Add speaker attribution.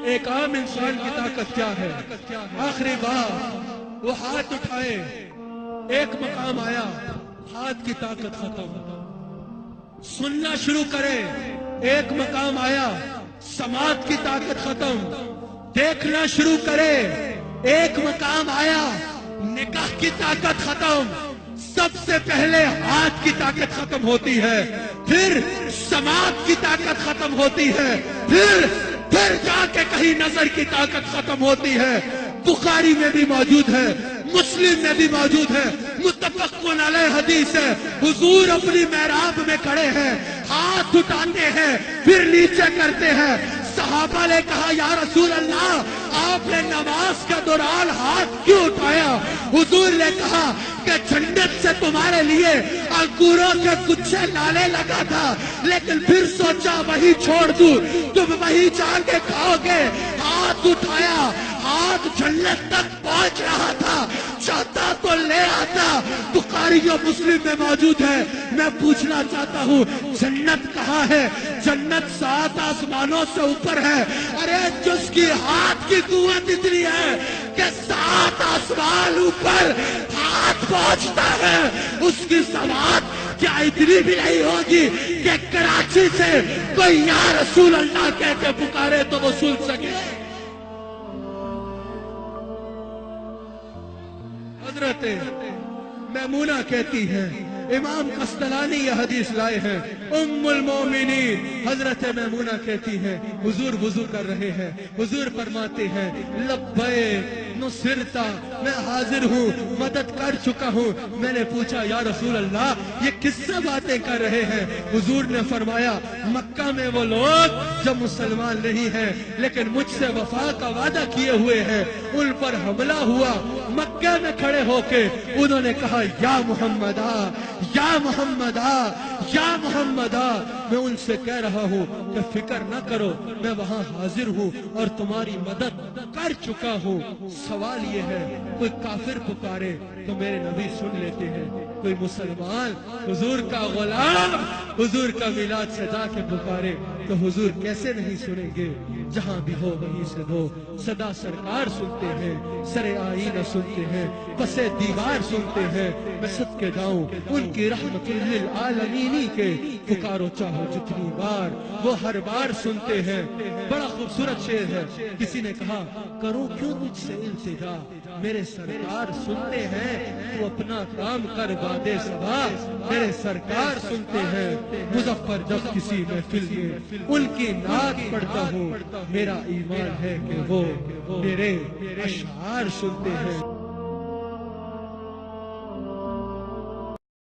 Speaker 1: ایک عام انسان کی طاقت کیا ہے؟ آخری بار وہ ہاتھ اٹھائے، ایک مقام آیا، ہاتھ کی طاقت ختم، سننا شروع کرے، ایک مقام آیا، سماعت کی طاقت ختم، دیکھنا شروع کرے، ایک مقام آیا، نکاح کی طاقت ختم۔ سب سے پہلے ہاتھ کی طاقت ختم ہوتی ہے، پھر سماعت کی طاقت ختم ہوتی ہے، پھر جا کے کہیں نظر کی طاقت ختم ہوتی ہے۔ بخاری میں بھی موجود ہے، مسلم میں بھی موجود ہے، متفقن علیہ حدیث ہے۔ حضور اپنی محراب میں کھڑے ہیں، ہاتھ اٹھاتے ہیں، پھر نیچے کرتے ہیں۔ صحابہ نے کہا یا رسول اللہ، آپ نے نماز کے دوران ہاتھ کیوں اٹھایا؟ حضور نے کہا کہ جنت سے تمہارے لیے انگوروں کے گچھے لانے لگا تھا، لیکن پھر سوچا وہی چھوڑ دوں، تم وہی جا کے کھاؤ گے۔ ہاتھ اٹھایا، ہاتھ جنت تک پہنچ رہا تھا، چاہتا تو لے آتا۔ بخاری اور مسلم میں موجود ہے۔ میں پوچھنا چاہتا ہوں، جنت کہاں ہے؟ جنت 7 آسمانوں سے اوپر ہے۔ ارے جس کی ہاتھ کی قوت اتنی ہے کہ 7 آسمان اوپر ہاتھ پہنچتا ہے، اس کی سماعت کیا اتنی بھی نہیں ہوگی کہ کراچی سے کوئی یا رسول اللہ کہہ کے پکارے تو وہ سن سکے؟ حضرت میمونہ کہتی ہے، امام قسطلانی یہ حدیث لائے ہیں، ام المومنین حضرت میمونہ کہتی ہے، حضور وضو کر رہے ہیں، حضور فرماتے ہیں لبیک نصرتا، میں حاضر ہوں، مدد کر چکا ہوں۔ میں نے پوچھا یا رسول اللہ یہ کس سے باتیں کر رہے ہیں؟ حضور نے فرمایا مکہ میں وہ لوگ جو مسلمان نہیں ہیں لیکن مجھ سے وفا کا وعدہ کیے ہوئے ہیں، ان پر حملہ ہوا، مکہ میں کھڑے ہو کے انہوں نے کہا یا محمد آ، یا محمد آ، یا محمد آ۔ میں ان سے کہہ رہا ہوں کہ فکر نہ کرو، میں وہاں حاضر ہوں اور تمہاری مدد کر چکا ہوں۔ سوال یہ ہے، کوئی کافر پکارے تو میرے نبی سن لیتے ہیں، کوئی مسلمان حضور کا غلام حضور کا میلاد سجا کے پکارے تو حضور کیسے نہیں سنیں گے؟ جہاں بھی ہو وہیں سے دو، صدا سرکار سنتے ہیں، سر آئینہ سنتے ہیں، پس دیوار سنتے ہیں۔ میں صدقے جاؤں ان کی رحمت للعالمین کے، پکارو چاہو جتنی بار، وہ ہر بار سنتے ہیں۔ بڑا خوبصورت شعر ہے، کسی نے کہا کروں کیوں مجھ سے التجا، میرے سرکار سنتے ہیں، تو اپنا کام کر بادے صبا، میرے سرکار سنتے ہیں۔ مظفر جب کسی محفل میں ان کی نعت پڑھتا ہوں، میرا ایمان ہے کہ وہ میرے اشعار سنتے ہیں۔